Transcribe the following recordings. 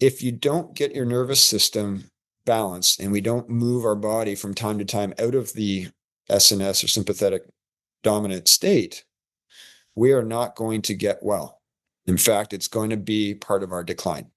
if you don't get your nervous system balanced and we don't move our body from time to time out of the SNS or sympathetic dominant state, we are not going to get well. In fact, it's going to be part of our decline.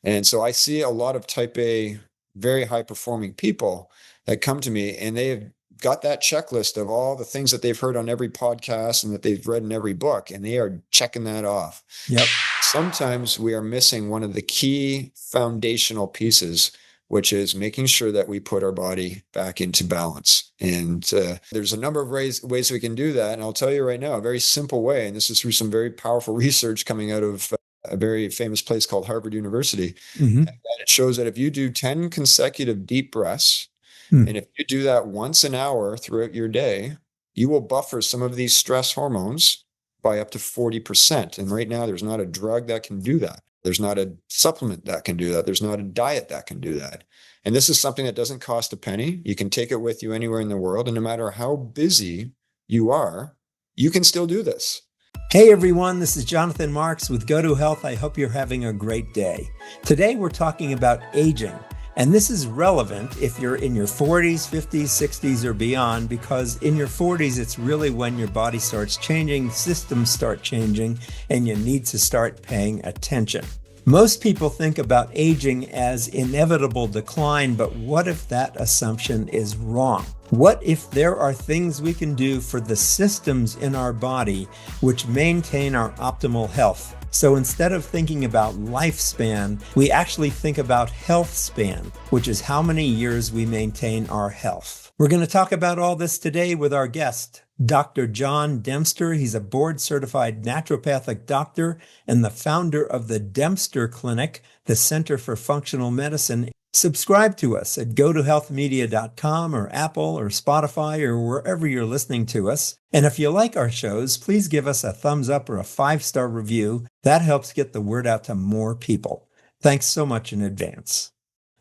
And so I see a lot of type A, very high performing people that come to me and they have got that checklist of all the things that they've heard on every podcast and that they've read in every book, and they are checking that off. Yep. Sometimes we are missing one of the key foundational pieces, which is making sure that we put our body back into balance. And there's a number of ways we can do that. And I'll tell you right now, a very simple way, and this is through some very powerful research coming out of a very famous place called Harvard University. Mm-hmm. And it shows that if you do 10 consecutive deep breaths, and if you do that once an hour throughout your day, you will buffer some of these stress hormones by up to 40%. And right now, there's not a drug that can do that. There's not a supplement that can do that. There's not a diet that can do that. And this is something that doesn't cost a penny. You can take it with you anywhere in the world. And no matter how busy you are, you can still do this. Hey everyone, this is Jonathan Marx with GoToHealth. I hope you're having a great day. Today we're talking about aging. And this is relevant if you're in your 40s, 50s, 60s, or beyond, because in your 40s, it's really when your body starts changing, systems start changing, and you need to start paying attention. Most people think about aging as inevitable decline, but what if that assumption is wrong? What if there are things we can do for the systems in our body which maintain our optimal health? So instead of thinking about lifespan, we actually think about health span, which is how many years we maintain our health. We're going to talk about all this today with our guest, Dr. John Dempster. He's a board-certified naturopathic doctor and the founder of the Dempster Clinic, the Center for Functional Medicine. Subscribe to us at gotohealthmedia.com or Apple or Spotify or wherever you're listening to us. And if you like our shows, please give us a thumbs up or a 5-star review. That helps get the word out to more people. Thanks so much in advance.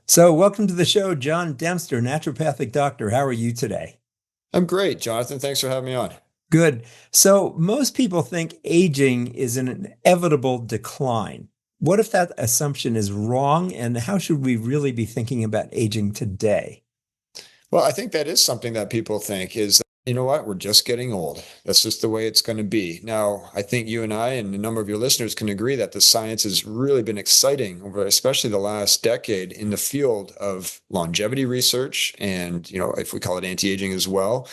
So welcome to the show, John Dempster, naturopathic doctor. How are you today? I'm great, Jonathan. Thanks for having me on. Good. So most people think aging is an inevitable decline. What if that assumption is wrong, and how should we really be thinking about aging today? Well, I think that is something that people think is, you know what, we're just getting old. That's just the way it's going to be. Now, I think you and I and a number of your listeners can agree that the science has really been exciting over especially the last decade in the field of longevity research and, if we call it anti-aging as well.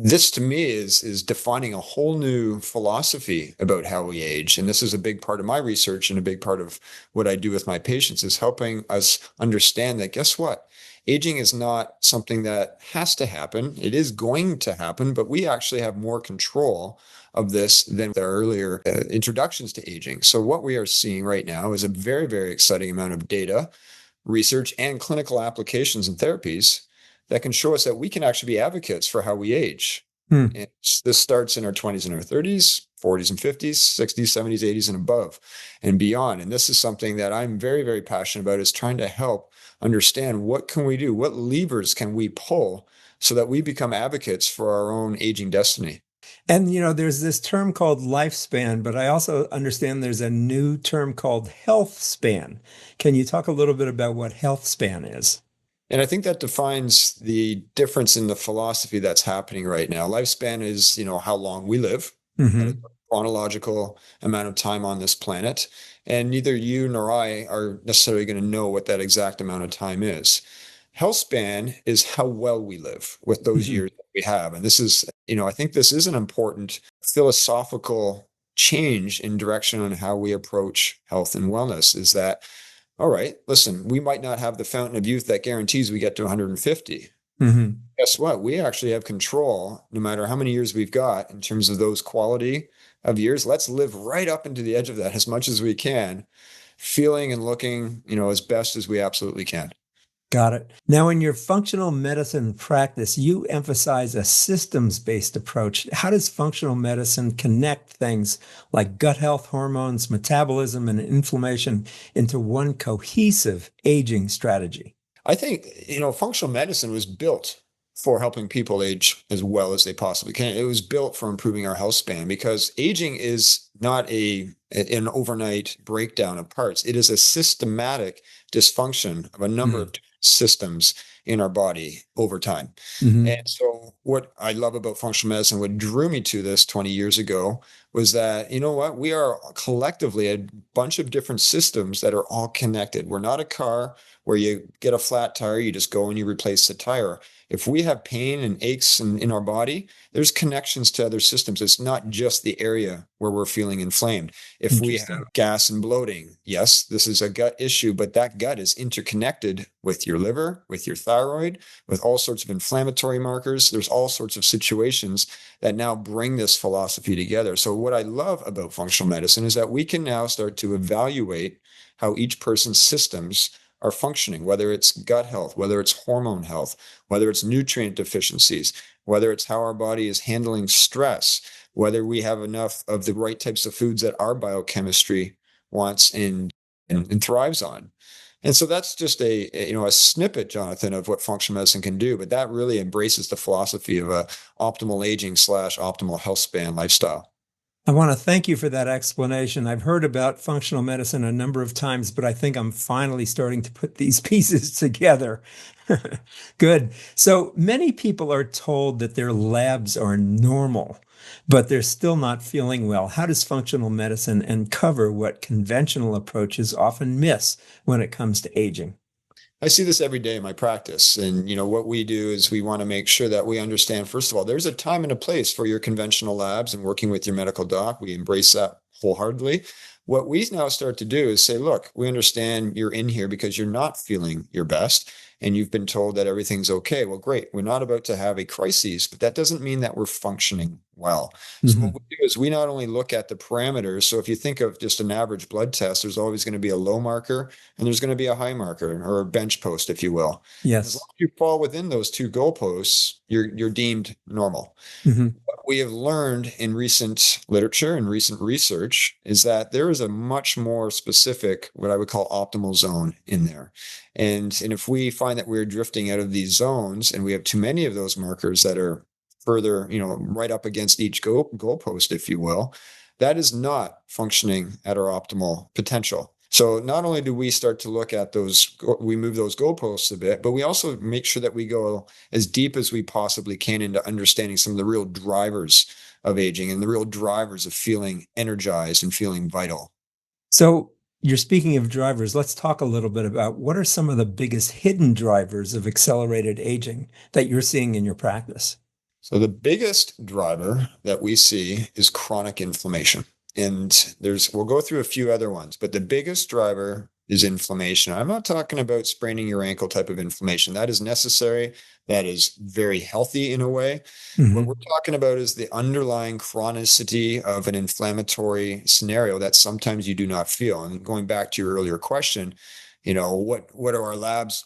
This to me is defining a whole new philosophy about how we age. And this is a big part of my research and a big part of what I do with my patients is helping us understand that, guess what? Aging is not something that has to happen. It is going to happen, but we actually have more control of this than the earlier introductions to aging. So what we are seeing right now is a very, very exciting amount of data, research, and clinical applications and therapies that can show us that we can actually be advocates for how we age. And this starts in our 20s and our 30s, 40s and 50s, 60s, 70s, 80s, and above and beyond. And this is something that I'm very, very passionate about, is trying to help understand what can we do? What levers can we pull so that we become advocates for our own aging destiny? And, there's this term called lifespan, but I also understand there's a new term called health span. Can you talk a little bit about what health span is? And I think that defines the difference in the philosophy that's happening right now. Lifespan is, how long we live, a chronological amount of time on this planet. And neither you nor I are necessarily going to know what that exact amount of time is. Health span is how well we live with those years that we have. And this is, I think this is an important philosophical change in direction on how we approach health and wellness, is that, all right, listen, we might not have the fountain of youth that guarantees we get to 150. Guess what? We actually have control no matter how many years we've got in terms of those quality of years. Let's live right up into the edge of that as much as we can, feeling and looking, as best as we absolutely can. Got it. Now, in your functional medicine practice, you emphasize a systems-based approach. How does functional medicine connect things like gut health, hormones, metabolism, and inflammation into one cohesive aging strategy? I think, functional medicine was built for helping people age as well as they possibly can. It was built for improving our health span, because aging is not an overnight breakdown of parts. It is a systematic dysfunction of a number of systems in our body over time. Mm-hmm. And so what I love about functional medicine, what drew me to this 20 years ago, was that, you know what, we are collectively a bunch of different systems that are all connected. We're not a car where you get a flat tire, you just go and you replace the tire. If we have pain and aches in our body, there's connections to other systems. It's not just the area where we're feeling inflamed. If we have gas and bloating, yes, this is a gut issue, but that gut is interconnected with your liver, with your thyroid, with all sorts of inflammatory markers. There's all sorts of situations that now bring this philosophy together. So what I love about functional medicine is that we can now start to evaluate how each person's systems are functioning, whether it's gut health, whether it's hormone health, whether it's nutrient deficiencies, whether it's how our body is handling stress, whether we have enough of the right types of foods that our biochemistry wants and thrives on. And so that's just a snippet, Jonathan, of what functional medicine can do, but that really embraces the philosophy of a optimal aging / optimal health span lifestyle. I want to thank you for that explanation. I've heard about functional medicine a number of times, but I think I'm finally starting to put these pieces together. Good. So many people are told that their labs are normal, but they're still not feeling well. How does functional medicine uncover what conventional approaches often miss when it comes to aging? I see this every day in my practice. And, what we do is we want to make sure that we understand, first of all, there's a time and a place for your conventional labs and working with your medical doc. We embrace that wholeheartedly. What we now start to do is say, look, we understand you're in here because you're not feeling your best and you've been told that everything's okay. Well, great. We're not about to have a crisis, but that doesn't mean that we're functioning well. So what we do is we not only look at the parameters. So if you think of just an average blood test, there's always going to be a low marker and there's going to be a high marker or a bench post, if you will. As long Yes. as you fall within those two goalposts, you're deemed normal. Mm-hmm. What we have learned in recent literature and recent research is that there is a much more specific, what I would call optimal zone in there. And if we find that we're drifting out of these zones and we have too many of those markers that are further, right up against each goalpost, if you will, that is not functioning at our optimal potential. So not only do we start to look at we move those goalposts a bit, but we also make sure that we go as deep as we possibly can into understanding some of the real drivers of aging and the real drivers of feeling energized and feeling vital. So you're speaking of drivers. Let's talk a little bit about what are some of the biggest hidden drivers of accelerated aging that you're seeing in your practice? So the biggest driver that we see is chronic inflammation. And we'll go through a few other ones, but the biggest driver is inflammation. I'm not talking about spraining your ankle type of inflammation. That is necessary. That is very healthy in a way. Mm-hmm. What we're talking about is the underlying chronicity of an inflammatory scenario that sometimes you do not feel. And going back to your earlier question, what are our labs?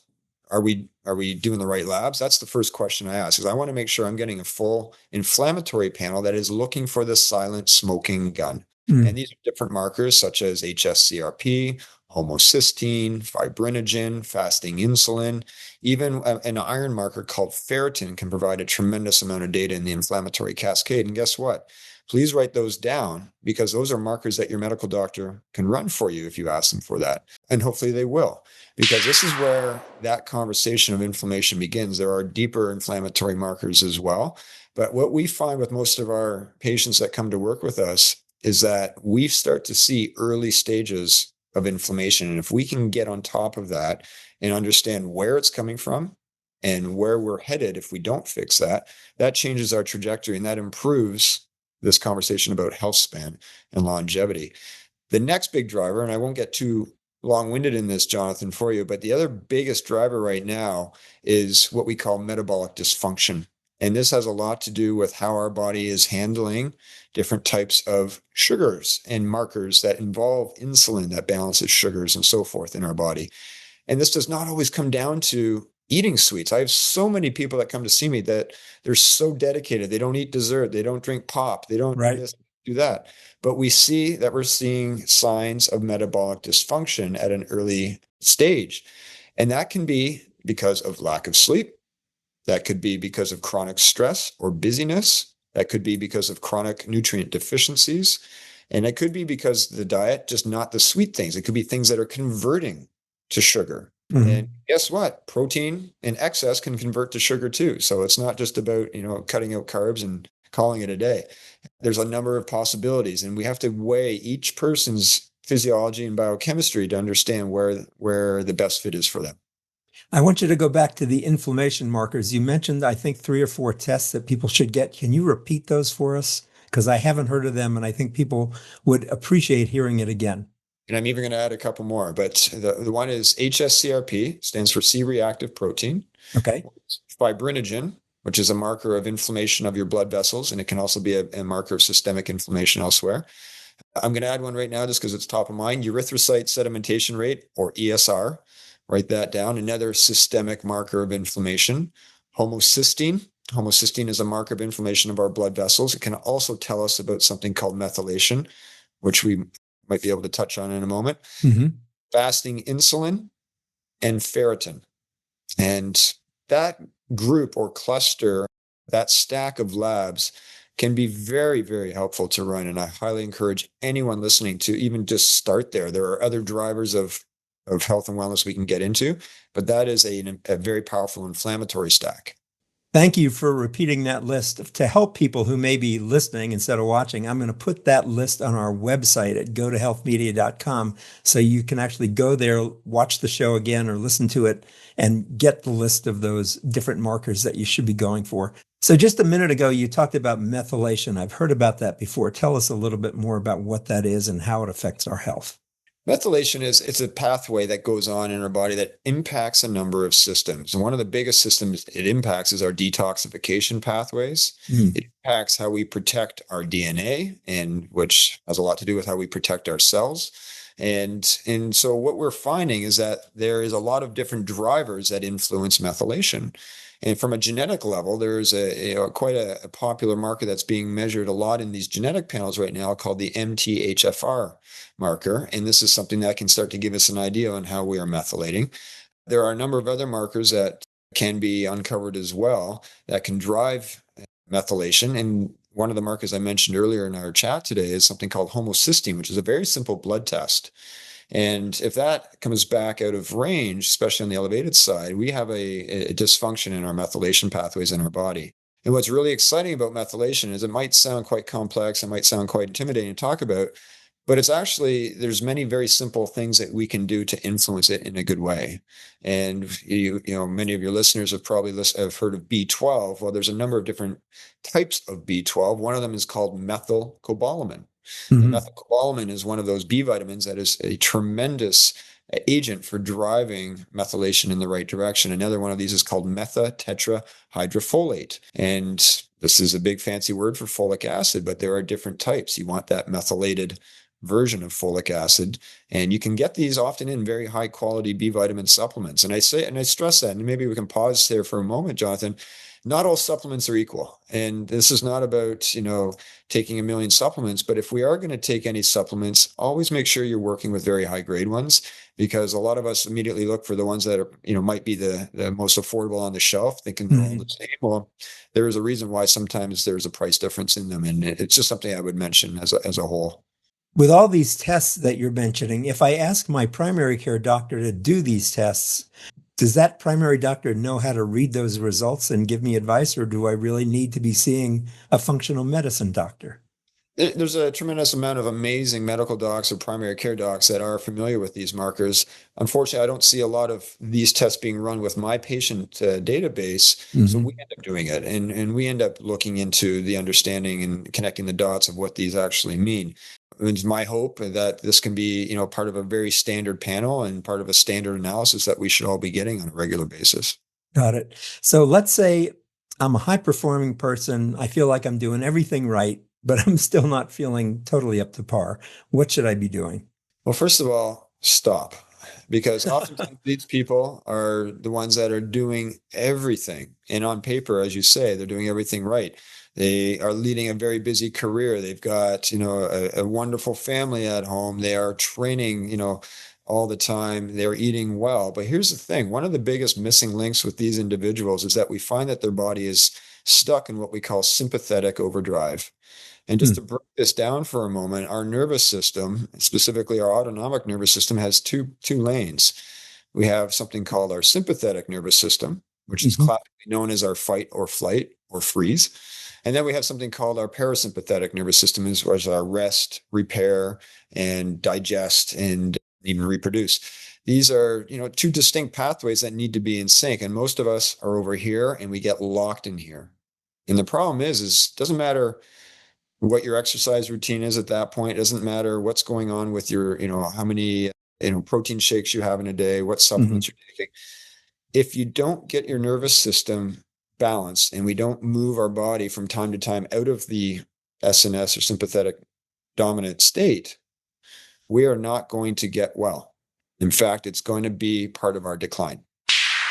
Are we doing the right labs? That's the first question I ask, because I want to make sure I'm getting a full inflammatory panel that is looking for the silent smoking gun. Mm. And these are different markers such as HSCRP, homocysteine, fibrinogen, fasting insulin. Even an iron marker called ferritin can provide a tremendous amount of data in the inflammatory cascade. And guess what? Please write those down, because those are markers that your medical doctor can run for you if you ask them for that. And hopefully they will, because this is where that conversation of inflammation begins. There are deeper inflammatory markers as well. But what we find with most of our patients that come to work with us is that we start to see early stages of inflammation. And if we can get on top of that and understand where it's coming from and where we're headed, if we don't fix that, that changes our trajectory and that improves this conversation about health span and longevity. The next big driver, and I won't get too long-winded in this, Jonathan, for you, but the other biggest driver right now is what we call metabolic dysfunction. And this has a lot to do with how our body is handling different types of sugars and markers that involve insulin that balances sugars and so forth in our body. And this does not always come down to eating sweets. I have so many people that come to see me that they're so dedicated. They don't eat dessert. They don't drink pop. They don't do this, do that. But we're seeing signs of metabolic dysfunction at an early stage. And that can be because of lack of sleep. That could be because of chronic stress or busyness. That could be because of chronic nutrient deficiencies. And it could be because the diet, just not the sweet things. It could be things that are converting to sugar. And guess what? Protein in excess can convert to sugar too. So it's not just about, cutting out carbs and calling it a day. There's a number of possibilities, and we have to weigh each person's physiology and biochemistry to understand where the best fit is for them. I want you to go back to the inflammation markers. You mentioned, I think, 3 or 4 tests that people should get. Can you repeat those for us? Because I haven't heard of them, and I think people would appreciate hearing it again. And I'm even going to add a couple more, but the one is HSCRP, stands for C-reactive protein. Okay. Fibrinogen, which is a marker of inflammation of your blood vessels, and it can also be a marker of systemic inflammation elsewhere. I'm going to add one right now just because it's top of mind, erythrocyte sedimentation rate, or ESR. Write that down. Another systemic marker of inflammation. Homocysteine. Homocysteine is a marker of inflammation of our blood vessels. It can also tell us about something called methylation, which we might be able to touch on in a moment. Fasting insulin and ferritin. And that group or cluster, that stack of labs can be very, very helpful to run. And I highly encourage anyone listening to even just start there. There are other drivers of health and wellness we can get into, but that is a very powerful inflammatory stack. Thank you for repeating that list. To help people who may be listening instead of watching, I'm going to put that list on our website at gotohealthmedia.com so you can actually go there, watch the show again or listen to it and get the list of those different markers that you should be going for. So just a minute ago, you talked about methylation. I've heard about that before. Tell us a little bit more about what that is and how it affects our health. Methylation it's a pathway that goes on in our body that impacts a number of systems. And one of the biggest systems it impacts is our detoxification pathways. It impacts how we protect our DNA, and which has a lot to do with how we protect our cells. And so what we're finding is that there is a lot of different drivers that influence methylation. And from a genetic level, there's quite a popular marker that's being measured a lot in these genetic panels right now called the MTHFR marker. And this is something that can start to give us an idea on how we are methylating. There are a number of other markers that can be uncovered as well that can drive methylation. And one of the markers I mentioned earlier in our chat today is something called homocysteine, which is a very simple blood test. And if that comes back out of range, especially on the elevated side, we have a dysfunction in our methylation pathways in our body. And what's really exciting about methylation is it might sound quite complex, it might sound quite intimidating to talk about, but it's actually, there's many very simple things that we can do to influence it in a good way. And many of your listeners have probably have heard of B12. Well, there's a number of different types of B12. One of them is called methylcobalamin. And methylcobalamin is one of those B vitamins that is a tremendous agent for driving methylation in the right direction. Another one of these is called methytetrahydrofolate. And this is a big fancy word for folic acid, but there are different types. You want that methylated version of folic acid, and you can get these often in very high quality B vitamin supplements. And I stress that, and maybe we can pause there for a moment, Jonathan. Not all supplements are equal. And this is not about, taking a million supplements, but if we are going to take any supplements, always make sure you're working with very high grade ones, because a lot of us immediately look for the ones that are, might be the most affordable on the shelf, thinking they're all the same. Well, there is a reason why sometimes there's a price difference in them. And it's just something I would mention as a whole. With all these tests that you're mentioning, if I ask my primary care doctor to do these tests, does that primary doctor know how to read those results and give me advice, or do I really need to be seeing a functional medicine doctor? There's a tremendous amount of amazing medical docs or primary care docs that are familiar with these markers. Unfortunately, I don't see a lot of these tests being run with my patient database. So we end up doing it, and we end up looking into the understanding and connecting the dots of what these actually mean. It's my hope that this can be, part of a very standard panel and part of a standard analysis that we should all be getting on a regular basis. Got it. So let's say I'm a high-performing person. I feel like I'm doing everything right, but I'm still not feeling totally up to par. What should I be doing? Well, first of all, stop. Because oftentimes these people are the ones that are doing everything. And on paper, as you say, they're doing everything right. They are leading a very busy career. They've got, a wonderful family at home. They are training, all the time. They're eating well. But here's the thing. One of the biggest missing links with these individuals is that we find that their body is stuck in what we call sympathetic overdrive. And just to break this down for a moment, our nervous system, specifically our autonomic nervous system, has two lanes. We have something called our sympathetic nervous system, which is classically known as our fight or flight or freeze. And then we have something called our parasympathetic nervous system, which is our rest, repair, and digest, and even reproduce. These are, two distinct pathways that need to be in sync. And most of us are over here and we get locked in here. And the problem is it doesn't matter what your exercise routine is at that point. It doesn't matter what's going on with your, how many, protein shakes you have in a day, what supplements you're taking. If you don't get your nervous system balanced and we don't move our body from time to time out of the SNS or sympathetic dominant state, we are not going to get well. In fact, it's going to be part of our decline.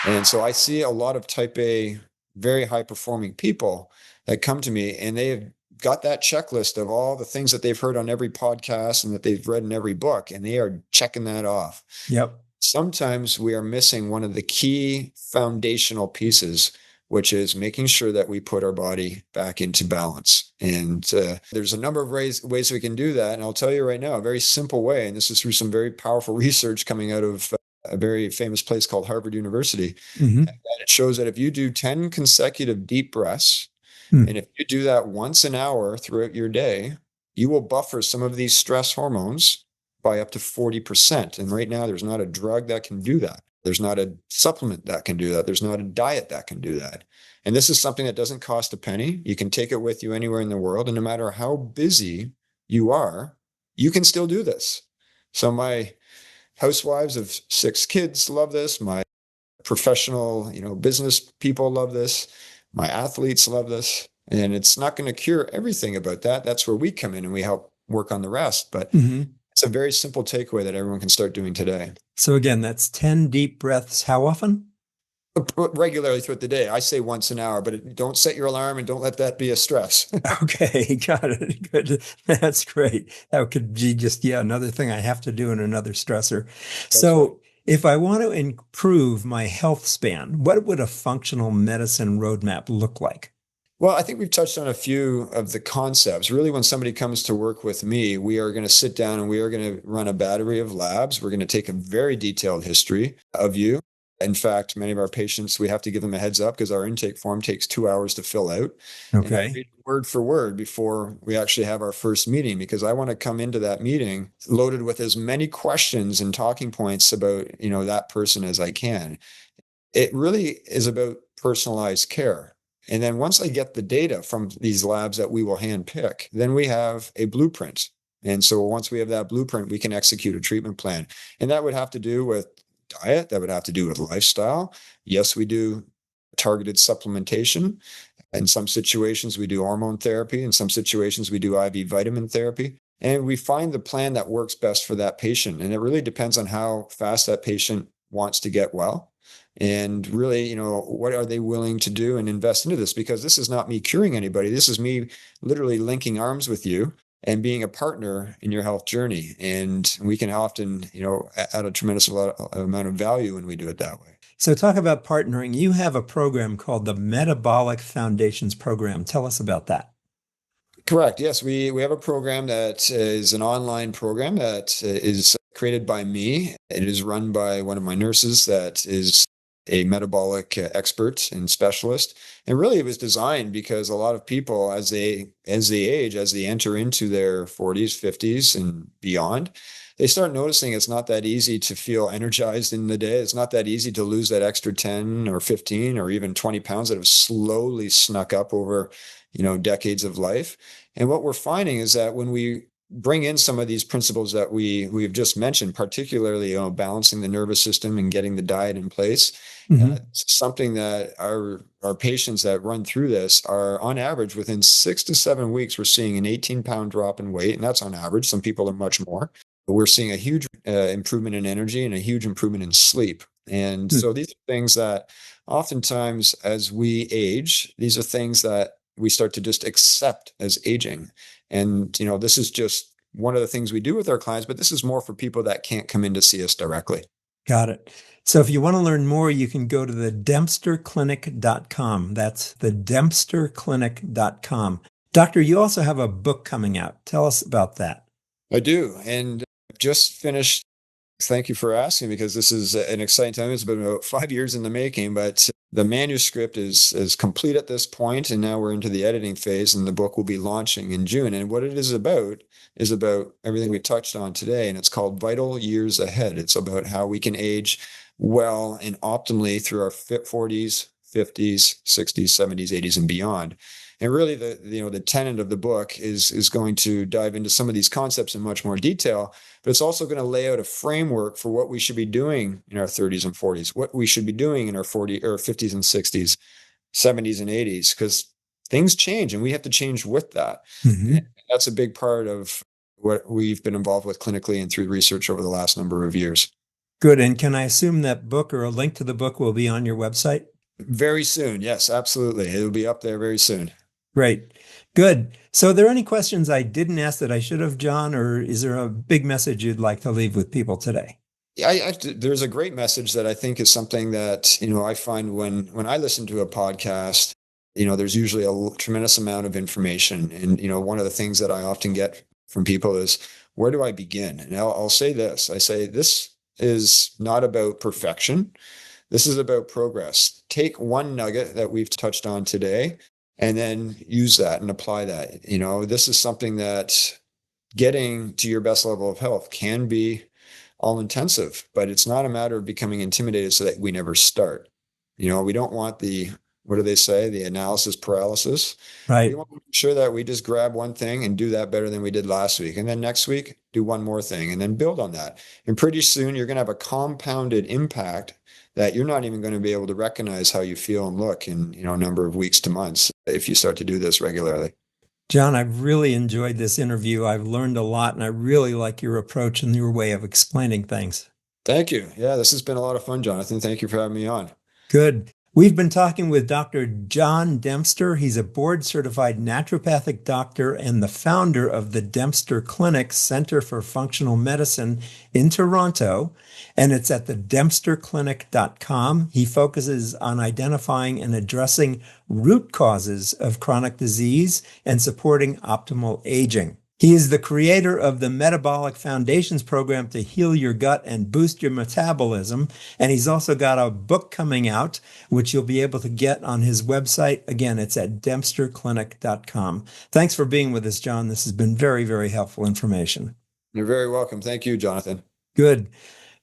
And so I see a lot of type A, very high performing people that come to me and they've got that checklist of all the things that they've heard on every podcast and that they've read in every book, and they are checking that off. Yep. Sometimes we are missing one of the key foundational pieces, which is making sure that we put our body back into balance. And there's a number of ways we can do that. And I'll tell you right now, a very simple way, and this is through some very powerful research coming out of a very famous place called Harvard University. And it shows that if you do 10 consecutive deep breaths, and if you do that once an hour throughout your day, you will buffer some of these stress hormones by up to 40%. And right now, there's not a drug that can do that. There's not a supplement that can do that. There's not a diet that can do that. And this is something that doesn't cost a penny. You can take it with you anywhere in the world. And no matter how busy you are, you can still do this. So my housewives of 6 kids love this. My professional, business people love this. My athletes love this. And it's not going to cure everything about that. That's where we come in and we help work on the rest. But it's a very simple takeaway that everyone can start doing today. So again, that's 10 deep breaths. How often? Regularly throughout the day. I say once an hour, but don't set your alarm and don't let that be a stress. Okay, got it. Good. That's great. That could be just, another thing I have to do and another stressor. So if I want to improve my health span, what would a functional medicine roadmap look like? Well, I think we've touched on a few of the concepts. Really, when somebody comes to work with me, we are going to sit down and we are going to run a battery of labs. We're going to take a very detailed history of you. In fact, many of our patients, we have to give them a heads up because our intake form takes 2 hours to fill out. Okay. And I read word for word before we actually have our first meeting, because I want to come into that meeting loaded with as many questions and talking points about, that person as I can. It really is about personalized care. And then once I get the data from these labs that we will handpick, then we have a blueprint. And so once we have that blueprint, we can execute a treatment plan. And that would have to do with diet. That would have to do with lifestyle. Yes, we do targeted supplementation. In some situations, we do hormone therapy. In some situations, we do IV vitamin therapy. And we find the plan that works best for that patient. And it really depends on how fast that patient wants to get well. And really, what are they willing to do and invest into this? Because this is not me curing anybody. This is me literally linking arms with you and being a partner in your health journey. And we can often, add a tremendous amount of value when we do it that way. So talk about partnering. You have a program called the Metabolic Foundations Program. Tell us about that. Correct. Yes, we have a program that is an online program that is created by me. It is run by one of my nurses that is a metabolic expert and specialist. And really it was designed because a lot of people, as they age, as they enter into their 40s, 50s and beyond, they start noticing it's not that easy to feel energized in the day. It's not that easy to lose that extra 10 or 15 or even 20 pounds that have slowly snuck up over, decades of life. And what we're finding is that when we bring in some of these principles that we've just mentioned, particularly balancing the nervous system and getting the diet in place, something that our patients that run through this are on average within 6 to 7 weeks, we're seeing an 18-pound drop in weight, and that's on average. Some people are much more. But we're seeing a huge improvement in energy and a huge improvement in sleep. And so these are things that oftentimes as we age, these are things that we start to just accept as aging. And, this is just one of the things we do with our clients, but this is more for people that can't come in to see us directly. Got it. So if you want to learn more, you can go to the DempsterClinic.com. That's the DempsterClinic.com. Doctor, you also have a book coming out. Tell us about that. I do. And just finished. Thank you for asking, because this is an exciting time. It's been about 5 years in the making, but the manuscript is complete at this point, and now we're into the editing phase, and the book will be launching in June. And what it is about everything we touched on today, and it's called Vital Years Ahead. It's about how we can age well and optimally through our 40s, 50s, 60s, 70s, 80s, and beyond. And really, the tenet of the book is going to dive into some of these concepts in much more detail, but it's also going to lay out a framework for what we should be doing in our 30s and 40s, what we should be doing in our 50s and 60s, 70s and 80s, because things change and we have to change with that. Mm-hmm. And that's a big part of what we've been involved with clinically and through research over the last number of years. Good. And can I assume that book or a link to the book will be on your website? Very soon. Yes, absolutely. It'll be up there very soon. Great. Good. So are there any questions I didn't ask that I should have, John, or is there a big message you'd like to leave with people today? Yeah, there's a great message that I think is something that, I find when I listen to a podcast, there's usually a tremendous amount of information. And, one of the things that I often get from people is, where do I begin? And I'll say this. I say, this is not about perfection. This is about progress. Take one nugget that we've touched on today and then use that and apply that. This is something that getting to your best level of health can be all intensive, but it's not a matter of becoming intimidated so that we never start. We don't want what do they say? The analysis paralysis. Right. We want to make sure that we just grab one thing and do that better than we did last week. And then next week, do one more thing and then build on that. And pretty soon you're going to have a compounded impact that you're not even going to be able to recognize how you feel and look in, a number of weeks to months if you start to do this regularly. John, I've really enjoyed this interview. I've learned a lot, and I really like your approach and your way of explaining things. Thank you. Yeah, this has been a lot of fun, Jonathan. Thank you for having me on. Good. We've been talking with Dr. John Dempster. He's a board-certified naturopathic doctor and the founder of the Dempster Clinic Center for Functional Medicine in Toronto, and it's at the dempsterclinic.com. He focuses on identifying and addressing root causes of chronic disease and supporting optimal aging. He is the creator of the Metabolic Foundations program to heal your gut and boost your metabolism. And he's also got a book coming out, which you'll be able to get on his website. Again, it's at dempsterclinic.com. Thanks for being with us, John. This has been very, very helpful information. You're very welcome. Thank you, Jonathan. Good.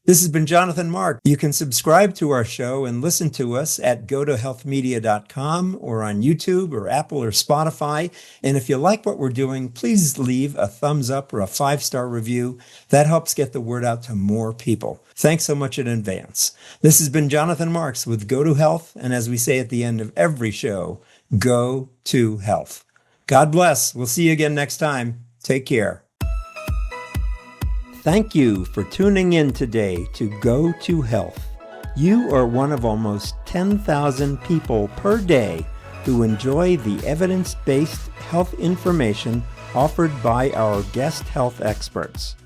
This has been Jonathan Marx. You can subscribe to our show and listen to us at GoToHealthMedia.com or on YouTube or Apple or Spotify. And if you like what we're doing, please leave a thumbs up or a 5-star review. That helps get the word out to more people. Thanks so much in advance. This has been Jonathan Marx with GoToHealth. And as we say at the end of every show, Go to Health. God bless. We'll see you again next time. Take care. Thank you for tuning in today to Go to Health. You are one of almost 10,000 people per day who enjoy the evidence-based health information offered by our guest health experts.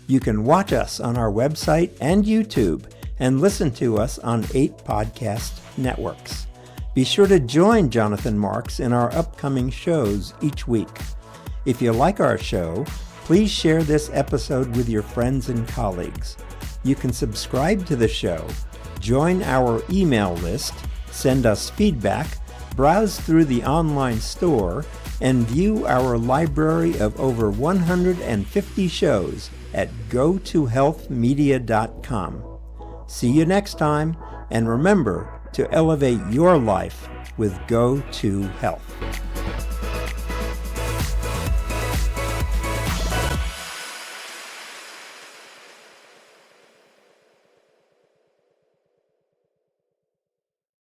You can watch us on our website and YouTube and listen to us on 8 podcast networks. Be sure to join Jonathan Marx in our upcoming shows each week. If you like our show, please share this episode with your friends and colleagues. You can subscribe to the show, join our email list, send us feedback, browse through the online store, and view our library of over 150 shows at GoToHealthMedia.com. See you next time, and remember to elevate your life with Go to Health.